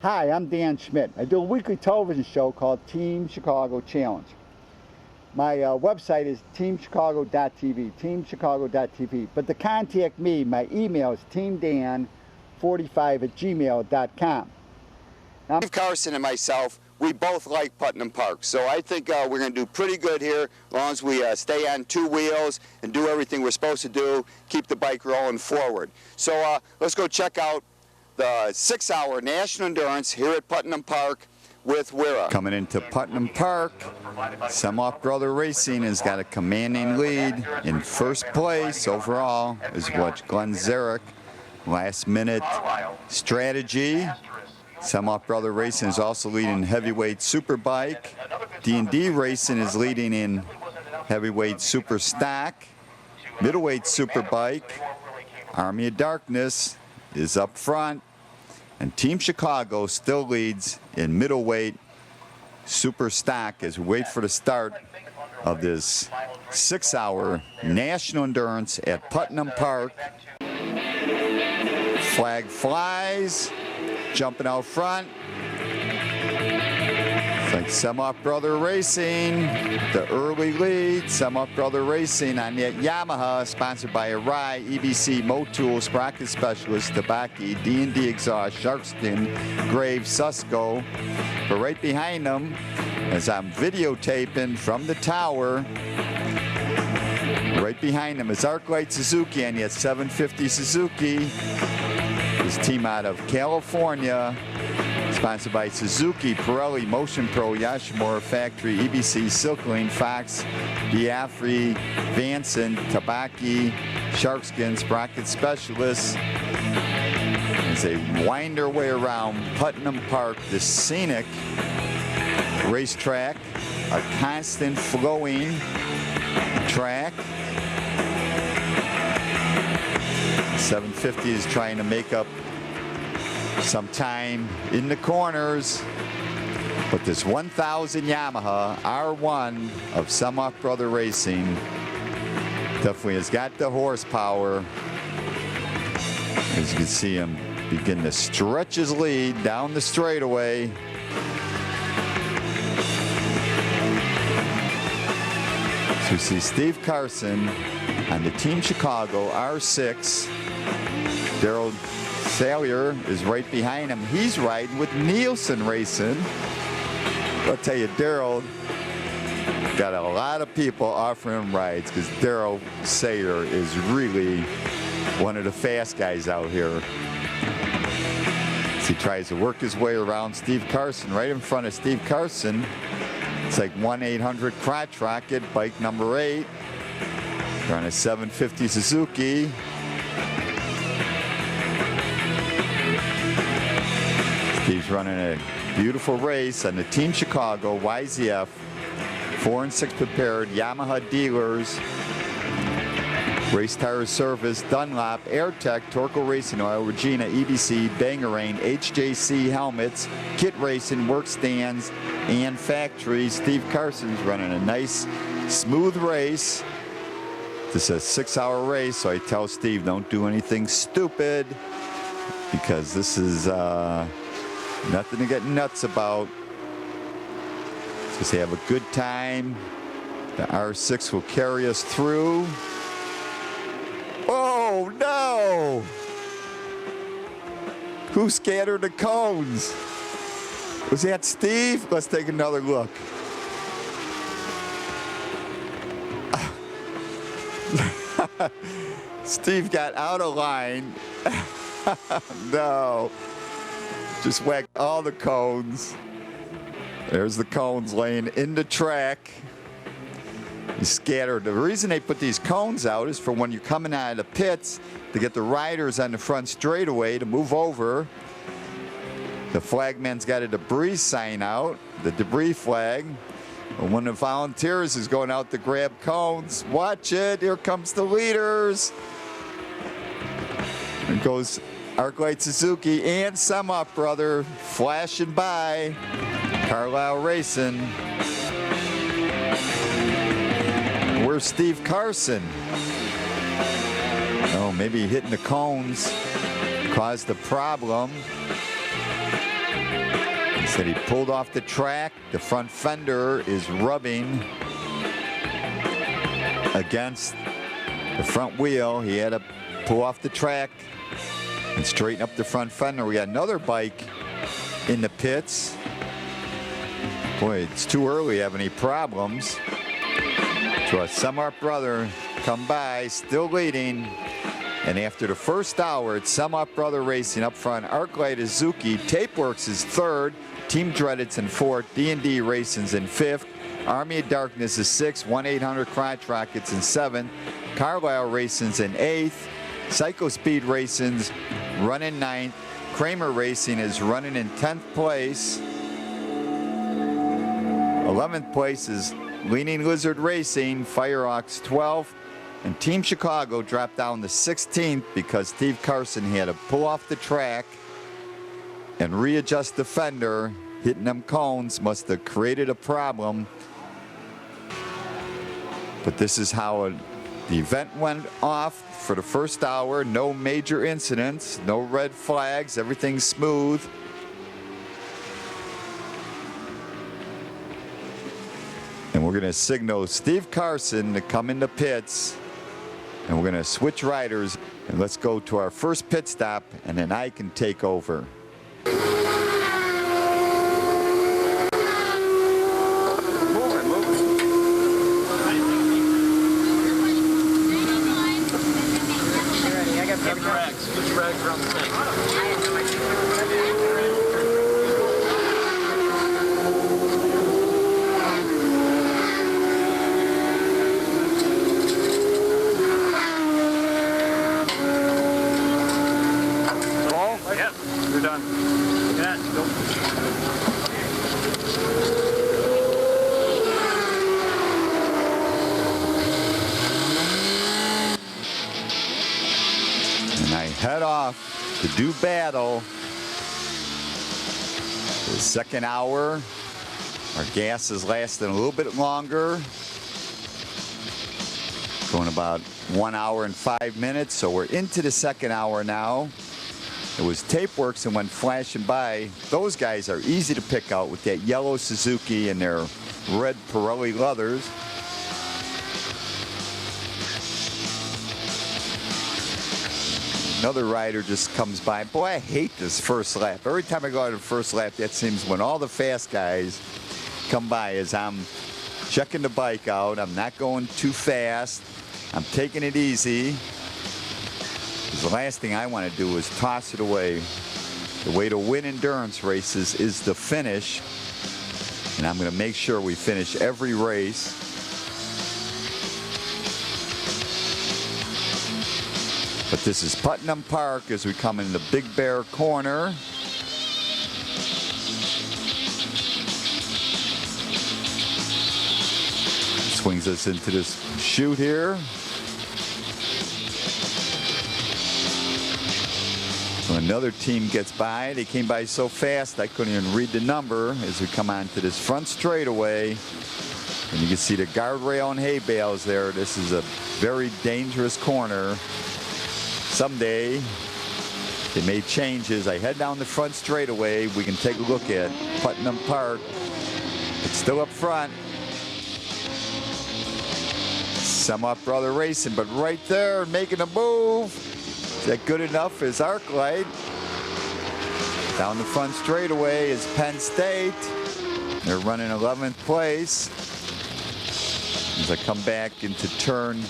Hi, I'm Dan Schmitt. I do a weekly television show called Team Chicago Challenge. My website is teamchicago.tv, teamchicago.tv. But to contact me, my email is teamdan45@gmail.com. Steve Karson and myself, we both like Putnam Park, so I think we're going to do pretty good here as long as we stay on two wheels and do everything we're supposed to do, keep the bike rolling forward. So let's go check out the 6-hour National Endurance here at Putnam Park with WERA. Coming into Patnam Park, Semoff Brother Racing has got a commanding lead. In first place overall is what Glenn Zarek. Last minute strategy. Semoff Brother Racing is also leading heavyweight superbike. D&D Racing is leading in heavyweight superstock. Middleweight superbike. Army of Darkness is up front. And Team Chicago still leads in middleweight super stock as we wait for the start of this 6-hour National Endurance at Putnam Park. Flag flies, jumping out front. It's like Semoff Brother Racing, the early lead. Semoff Brother Racing on that Yamaha, sponsored by Arai, EBC, Motul, Sprocket Specialist, Tabaki, D&D Exhaust, Sharkskin, Graves, Susco. But right behind them, as I'm videotaping from the tower, right behind them is Arclight Suzuki on that 750 Suzuki. His team out of California, sponsored by Suzuki, Pirelli, Motion Pro, Yashimura Factory, EBC, Silkling, Fox, Biafri, Vanson, Tabaki, Sharkskin, Sprocket Specialists. As they wind their way around Putnam Park, the scenic racetrack, a constant flowing track. 750 is trying to make up some time in the corners, but this 1000 Yamaha R1 of Semoff Brother Racing definitely has got the horsepower. As you can see him begin to stretch his lead down the straightaway. So we see Steve Karson on the Team Chicago R6. Daryl Salyer is right behind him. He's riding with Nielsen Racing. I'll tell you, Daryl got a lot of people offering him rides because Daryl Salyer is really one of the fast guys out here. As he tries to work his way around Steve Karson, right in front of Steve Karson. It's like 1-800 crotch rocket, bike number 8. They're on a 750 Suzuki. Steve's running a beautiful race on the Team Chicago YZF 4 and 6 prepared Yamaha dealers. Race Tire Service, Dunlop, AirTech, Torco Racing Oil, Regina, EBC, Bangarang, HJC helmets, Kit Racing, work stands, and factory. Steve Karson's running a nice, smooth race. This is a 6-hour race, so I tell Steve, don't do anything stupid because this is nothing to get nuts about. Just have a good time. The R6 will carry us through. Oh no! Who scattered the cones? Was that Steve? Let's take another look. Steve got out of line. No. Just whacked all the cones. There's the cones laying in the track. He scattered. The reason they put these cones out is for when you're coming out of the pits to get the riders on the front straightaway to move over. The flagman's got a debris sign out, the debris flag. And when the volunteers is going out to grab cones, watch it, here comes the leaders. It goes Arclight Suzuki and Semoff Brother flashing by. Carlisle Racing. Where's Steve Karson? Oh, maybe hitting the cones caused the problem. He said he pulled off the track. The front fender is rubbing against the front wheel. He had to pull off the track and straighten up the front fender. We got another bike in the pits. Boy, it's too early to have any problems. So a Semart brother come by, still leading. And after the first hour, it's Semart brother racing up front. Arclight Izuki, Tapeworks is third. Team Dreaded's in fourth. D&D Racing's in fifth. Army of Darkness is sixth. 1-800 Crotch Rockets in seventh. Carlisle Racing's in eighth. Psycho Speed Racing's running ninth. Kramer Racing is running in 10th place. 11th place is Leaning Lizard Racing. Firehawks 12th. And Team Chicago dropped down to 16th because Steve Karson had to pull off the track and readjust the fender. Hitting them cones must have created a problem. But this is how the event went off for the first hour. No major incidents, no red flags, everything's smooth. And we're going to signal Steve Karson to come into pits. And we're going to switch riders. And let's go to our first pit stop, and then I can take over. Head off to do battle. The second hour, our gas is lasting a little bit longer. Going about 1 hour and 5 minutes, so we're into the second hour now. It was Tapeworks and went flashing by. Those guys are easy to pick out with that yellow Suzuki and their red Pirelli leathers. Another rider just comes by. Boy, I hate this first lap. Every time I go on the first lap, that seems when all the fast guys come by as I'm checking the bike out. I'm not going too fast. I'm taking it easy. Because the last thing I want to do is toss it away. The way to win endurance races is the finish. And I'm going to make sure we finish every race. But this is Putnam Park as we come into Big Bear Corner. Swings us into this chute here. So another team gets by. They came by so fast I couldn't even read the number as we come onto this front straightaway. And you can see the guardrail and hay bales there. This is a very dangerous corner. Someday they may change as I head down the front straightaway. We can take a look at Putnam Park. It's still up front. Semart brother racing, but right there making a move. Is that good enough? Is Arclight. Down the front straightaway is Penn State. They're running 11th place. As I come back into turn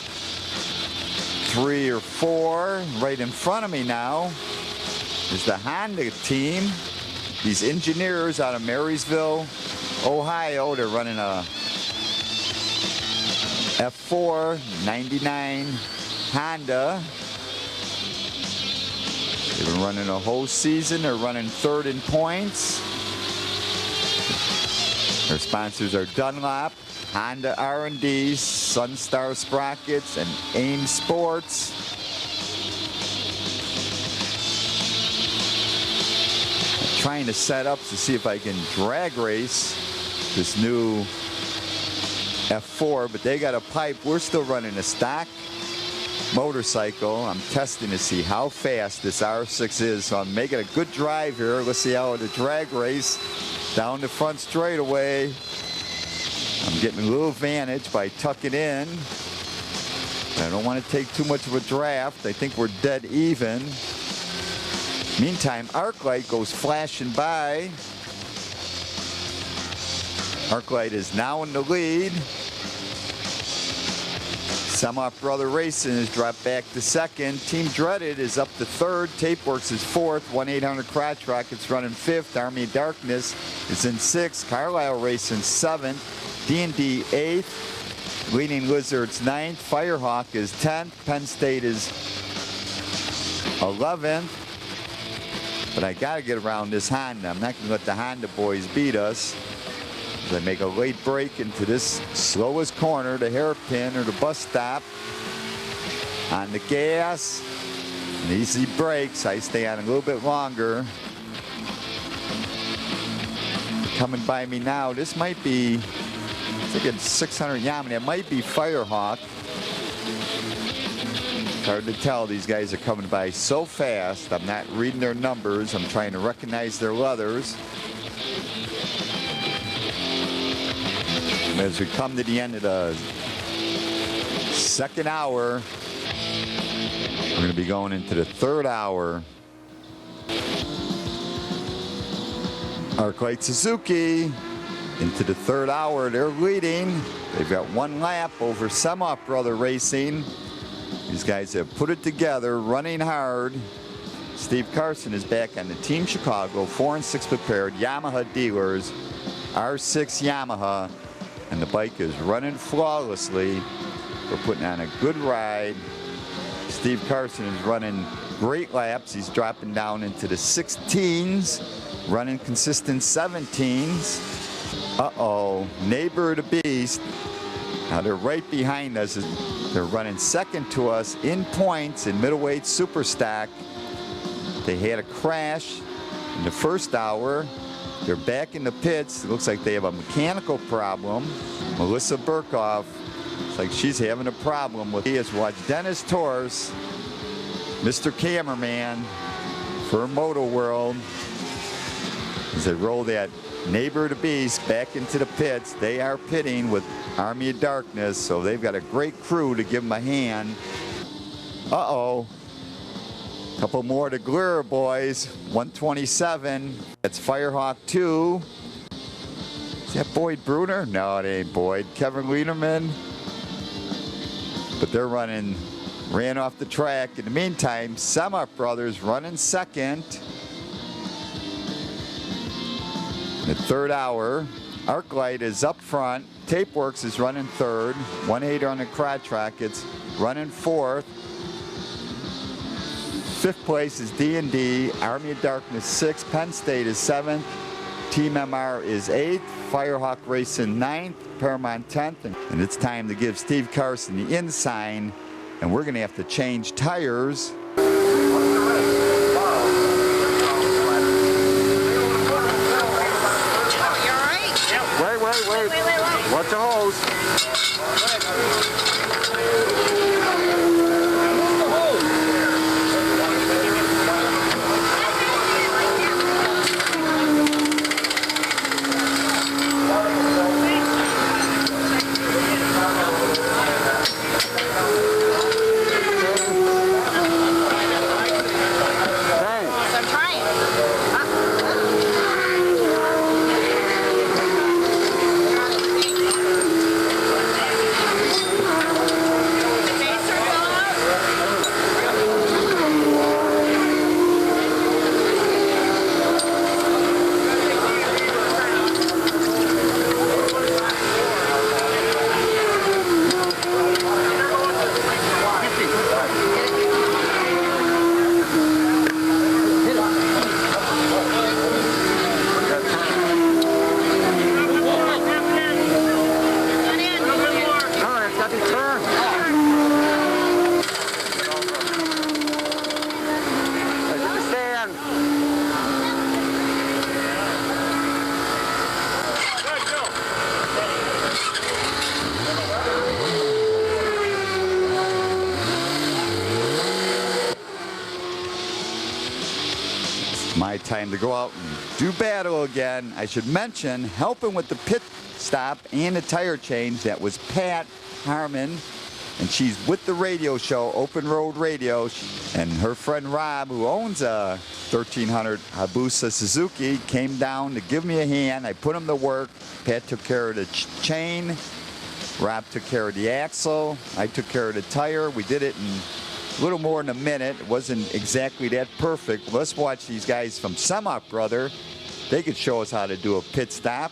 3 or 4, right in front of me now is the Honda team. These engineers out of Marysville, Ohio. They're running a F4 99 Honda. They've been running a whole season. They're running 3rd in points. Their sponsors are Dunlop, Honda R&D, Sunstar Sprockets, and AIM Sports. I'm trying to set up to see if I can drag race this new F4, but they got a pipe. We're still running a stock. motorcycle. I'm testing to see how fast this R6 is, so I'm making a good drive here. Let's see how the drag race down the front straightaway. I'm getting a little advantage by tucking in. I don't want to take too much of a draft. I think we're dead even. Meantime, Arclight goes flashing by. Arclight is now in the lead. Semoff Brother Racing has dropped back to second. Team Dreaded is up to third. Tapeworks is fourth. 1-800 Crotch Rockets running fifth. Army of Darkness is in sixth. Carlisle Racing seventh. D&D eighth. Leading Lizards ninth. Firehawk is 10th. Penn State is 11th. But I got to get around this Honda. I'm not going to let the Honda boys beat us. They make a late break into this slowest corner, the hairpin or the bus stop. On the gas, and easy brakes. I stay on a little bit longer. Coming by me now, this might be, I think it's 600 Yamada. It might be Firehawk. It's hard to tell. These guys are coming by so fast. I'm not reading their numbers. I'm trying to recognize their leathers. As we come to the end of the second hour, we're going to be going into the third hour. Arclight Suzuki into the third hour. They're leading. They've got one lap over Semoff Brother Racing. These guys have put it together, running hard. Steve Karson is back on the Team Chicago 4 and 6 prepared Yamaha dealers, R6 Yamaha. And the bike is running flawlessly. We're putting on a good ride. Steve Karson is running great laps. He's dropping down into the 16s, running consistent 17s. Uh-oh, neighbor of the beast. Now they're right behind us. They're running second to us in points in Middleweight SuperStock. They had a crash in the first hour. They're back in the pits. It looks like they have a mechanical problem. Melissa Burkhoff, it's like she's having a problem with. He has watched Dennis Torres, Mr. Cameraman for Moto World, as they roll that neighbor of the beast back into the pits. They are pitting with Army of Darkness, so they've got a great crew to give them a hand. Uh-oh. Couple more to Glura boys. 127. That's Firehawk 2. Is that Boyd Bruner? No, it ain't Boyd. Kevin Liederman. But they're ran off the track. In the meantime, Semoff Brothers running second. The third hour. Arclight is up front. Tapeworks is running third. 1-800 Crotch Rockets running fourth. Fifth place is D&D, Army of Darkness 6th, Penn State is 7th, Team MR is 8th, Firehawk Racing 9th, Paramount 10th, and it's time to give Steve Karson the in-sign, and we're going to have to change tires. Joe, you all right? Wait. Watch the hose. Time to go out and do battle again. I should mention, helping with the pit stop and the tire change, that was Pat Harmon, and she's with the radio show, Open Road Radio, and her friend Rob, who owns a 1300 Hayabusa Suzuki, came down to give me a hand. I put him to work. Pat took care of the chain. Rob took care of the axle. I took care of the tire. We did it in a little more than a minute. It wasn't exactly that perfect. Let's watch these guys from Semok Brother. They could show us how to do a pit stop.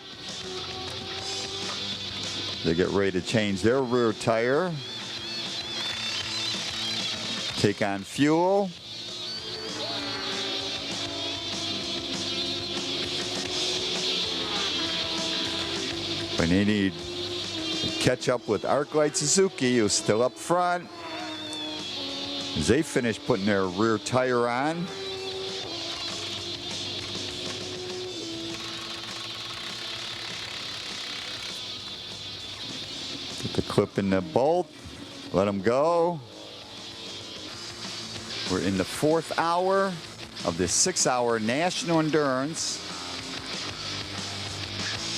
They get ready to change their rear tire. Take on fuel. When they need to catch up with Arclight Suzuki, who's still up front, as they finish putting their rear tire on. Get the clip in the bolt, let them go. We're in the 4th hour of this 6-hour National Endurance.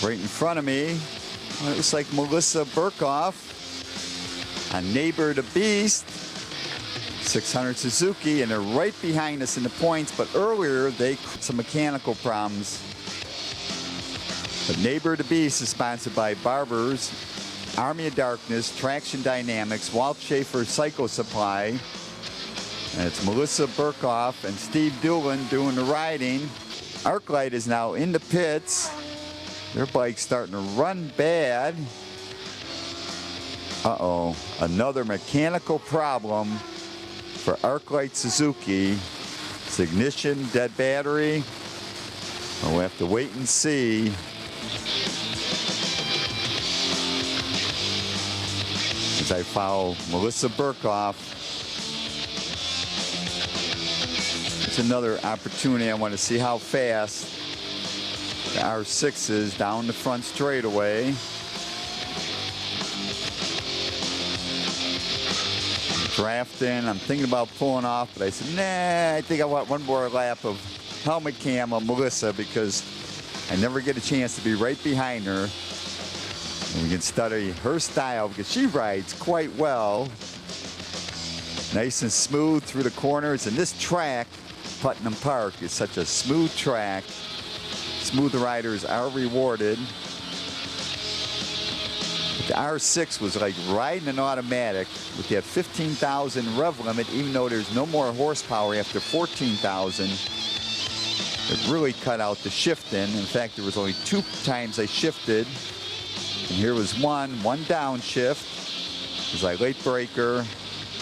Right in front of me, it looks like Melissa Burkhoff on Neighbor the Beast, 600 Suzuki, and they're right behind us in the points, but earlier they had some mechanical problems. But Neighbor the Beast is sponsored by Barber's, Army of Darkness, Traction Dynamics, Walt Schaefer Cycle Supply, and it's Melissa Burkhoff and Steve Doolin doing the riding. Arclight is now in the pits. Their bike's starting to run bad. Uh-oh, another mechanical problem for Arclight Suzuki. It's ignition, dead battery. We'll have to wait and see. As I follow Melissa Burkhoff. It's another opportunity. I want to see how fast the R6 is down the front straightaway. Drafting, I'm thinking about pulling off, but I said, nah, I think I want one more lap of helmet cam on Melissa because I never get a chance to be right behind her. And we can study her style because she rides quite well. Nice and smooth through the corners, and this track, Putnam Park, is such a smooth track. Smooth riders are rewarded. But the R6 was like riding an automatic with that 15,000 rev limit, even though there's no more horsepower after 14,000. It really cut out the shifting. In fact, there was only 2 times I shifted. And here was one downshift. It was like late breaker.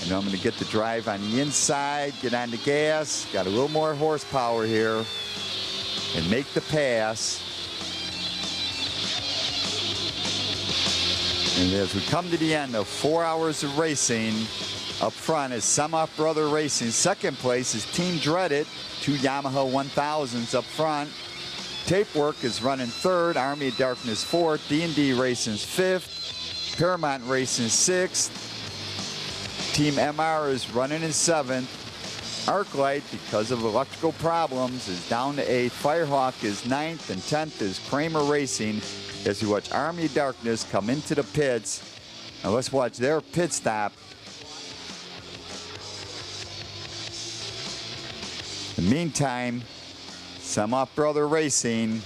And I'm going to get the drive on the inside, get on the gas, got a little more horsepower here, and make the pass. And as we come to the end of 4 hours of racing, up front is Semok Brother Racing. Second place is Team Dreaded, 2 Yamaha 1000s up front. Tapework is running third, Army of Darkness fourth, D&D Racing's fifth, Paramount Racing sixth. Team MR is running in 7th. Arclight, because of electrical problems, is down to 8th. Firehawk is 9th, and 10th is Kramer Racing as we watch Army of Darkness come into the pits. Now let's watch their pit stop. In the meantime, Semok Brother Racing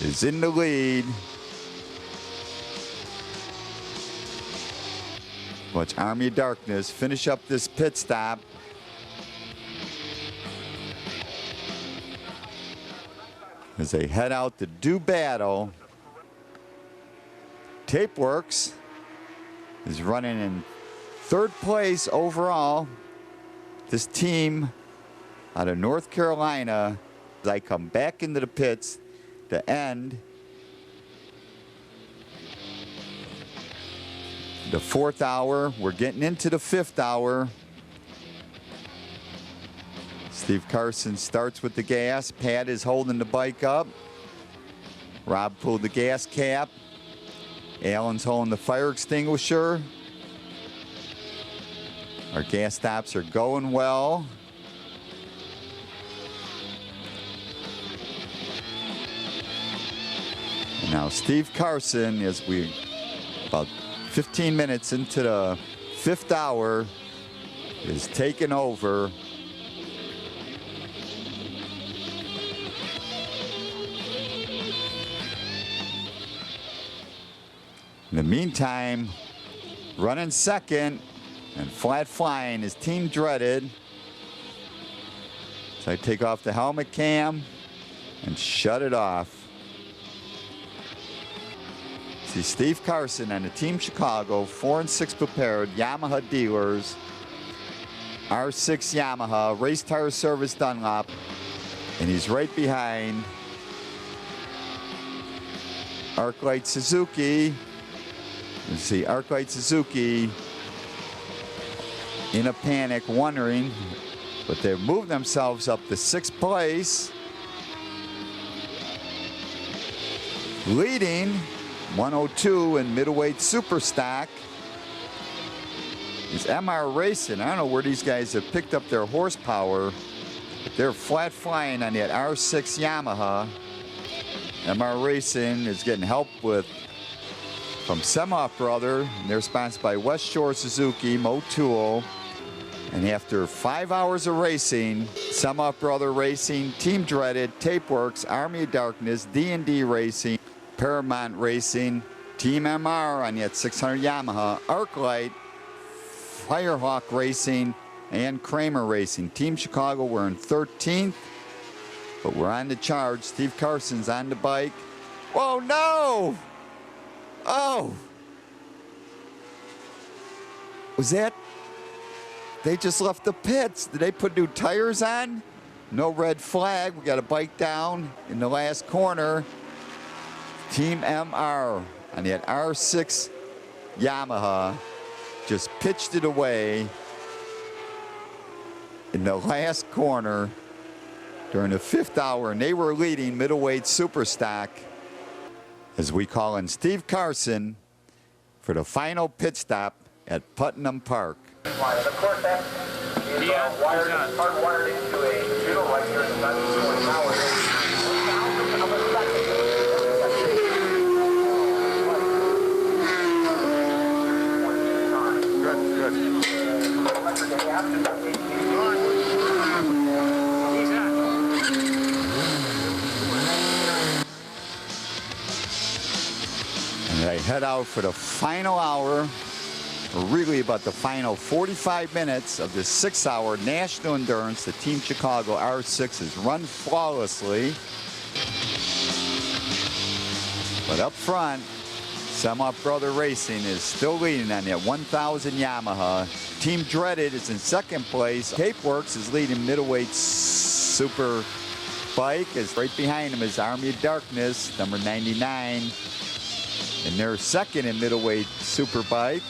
is in the lead. Watch Army of Darkness finish up this pit stop. As they head out to do battle. Tapeworks is running in 3rd place overall. This team out of North Carolina, as I come back into the pits to end the 4th hour. We're getting into the 5th hour. Steve Karson starts with the gas. Pat is holding the bike up. Rob pulled the gas cap. Alan's holding the fire extinguisher. Our gas stops are going well. Now Steve Karson, as we about 15 minutes into the 5th hour, is taking over. In the meantime, running second and flat flying is Team Dreaded. So I take off the helmet cam and shut it off. See Steve Karson and the Team Chicago 4 and 6 prepared Yamaha dealers. R6 Yamaha, Race Tire Service Dunlop, and he's right behind Arclight Suzuki. You see Arclight Suzuki in a panic, wondering, but they've moved themselves up to 6th place. Leading 102 in Middleweight SuperStock is MR Racing. I don't know where these guys have picked up their horsepower, but they're flat flying on that R6 Yamaha. MR Racing is getting help from Semoff Brother, and they're sponsored by West Shore Suzuki, Motul. And after 5 hours of racing, Semoff Brother Racing, Team Dreaded, Tapeworks, Army of Darkness, D&D Racing, Paramount Racing, Team MR on that 600 Yamaha, Arclight, Firehawk Racing, and Kramer Racing. Team Chicago, we're in 13th, but we're on the charge. Steve Karson's on the bike. Oh no! Oh! Was that? They just left the pits. Did they put new tires on? No red flag. We got a bike down in the last corner. Team MR on that R6 Yamaha just pitched it away in the last corner during the 5th hour, and they were leading Middleweight SuperStock as we call in Steve Karson for the final pit stop at Putnam Park. Of course, that is hardwired into a computer right here in the 20 hours. And I head out for the final hour, or really about the final 45 minutes of this 6-hour National Endurance. The Team Chicago R6 has run flawlessly. But up front, Semoff Brother Racing is still leading on that 1000 Yamaha. Team Dreaded is in 2nd place. Tapeworks is leading Middleweight Super Bike. Is right behind him is Army of Darkness, number 99. And they're 2nd in Middleweight Super Bike.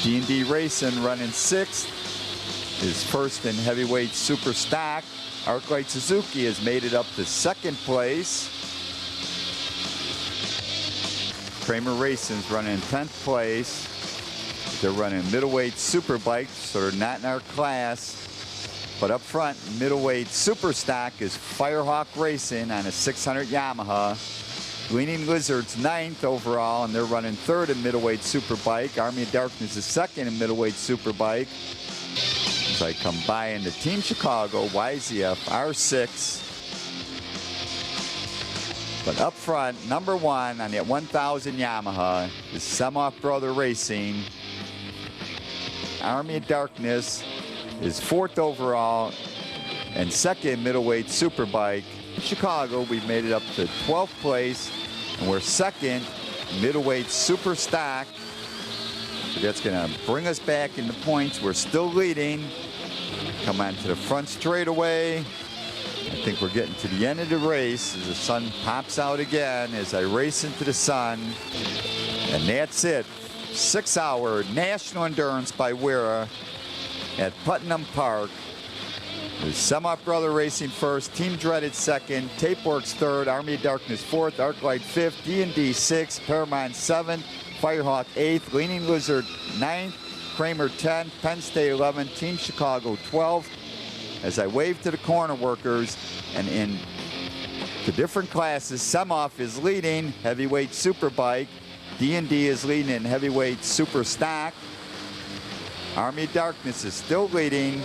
D&D Racing running 6th. Is 1st in Heavyweight SuperStock. Arclight Suzuki has made it up to 2nd place. Kramer Racing's running in 10th place. They're running Middleweight Superbike, so they're not in our class. But up front, Middleweight SuperStock is Firehawk Racing on a 600 Yamaha. Gleaming Lizards 9th overall, and they're running 3rd in Middleweight Superbike. Army of Darkness is 2nd in Middleweight Superbike. As I come by into Team Chicago, YZF R6. But up front, number 1 on that 1000 Yamaha is Semoff Brother Racing. Army of Darkness is 4th overall and 2nd Middleweight Superbike. In Chicago, we've made it up to 12th place, and we're 2nd Middleweight SuperStock. So that's going to bring us back into points. We're still leading. Come on to the front straightaway. I think we're getting to the end of the race as the sun pops out again as I race into the sun. And that's it. 6-hour National Endurance by WERA at Patnam Park. There's Semoff Brother Racing 1st, Team Dreaded 2nd, Tapeworks 3rd, Army of Darkness 4th, Arclight 5th, D&D 6th, Paramount 7th, Firehawk 8th, Gleaming Lizard 9th, Kramer 10th, Penn State 11th, Team Chicago 12th. As I wave to the corner workers, and in The different classes, Semoff is leading heavyweight superbike. D&D is leading in heavyweight superstock. Army of Darkness is still leading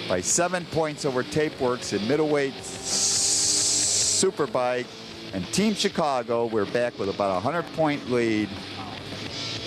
by 7 points over Tapeworks in middleweight superbike. And Team Chicago, we're back with about a 100-point lead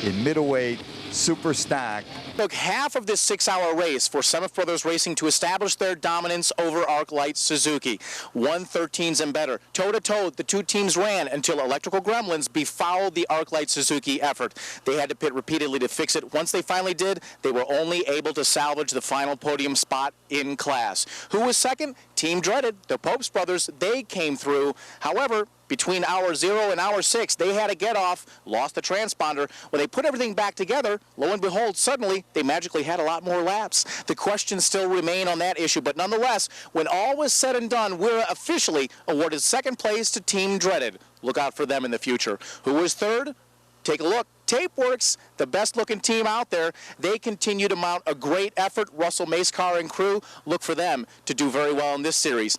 in middleweight superstock. Took half of this 6-hour race for Semoff Brothers Racing to establish their dominance over ArcLight Suzuki. 113s and better. Toe-to-toe, the two teams ran until electrical gremlins befouled the ArcLight Suzuki effort. They had to pit repeatedly to fix it. Once they finally did, they were only able to salvage the final podium spot in class. Who was second? Team Dreaded, the Popes brothers. They came through. However, between hour 0 and hour 6, they had a get-off, lost the transponder. When they put everything back together, lo and behold, suddenly they magically had a lot more laps. The questions still remain on that issue, but nonetheless, when all was said and done, WERA officially awarded second place to Team Dreaded. Look out for them in the future. Who was third? Take a look. Tapeworks, the best-looking team out there, they continue to mount a great effort. Russell Macecar and crew, look for them to do very well in this series.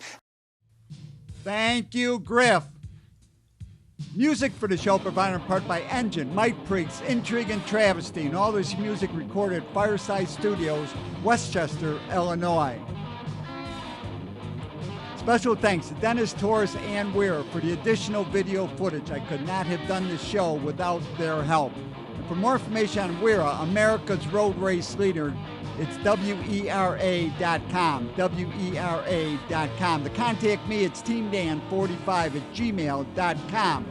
Thank you, Griff. Music for the show provided in part by Engine, Mike Priest, Intrigue, and Travesty, and all this music recorded at Fireside Studios, Westchester, Illinois. Special thanks to Dennis Torres and WERA for the additional video footage. I could not have done this show without their help. And for more information on WERA, America's road race leader, it's WERA.com, WERA.com. To contact me, it's teamdan45@gmail.com.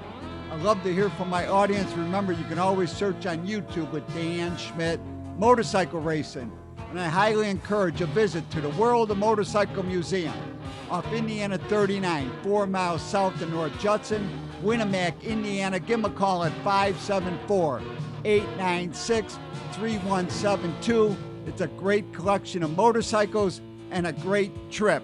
I love to hear from my audience. Remember, you can always search on YouTube with Dan Schmitt Motorcycle Racing. And I highly encourage a visit to the World of Motorcycle Museum off Indiana 39, 4 miles south of North Judson, Winnemac, Indiana. Give them a call at 574-896-3172. It's a great collection of motorcycles and a great trip.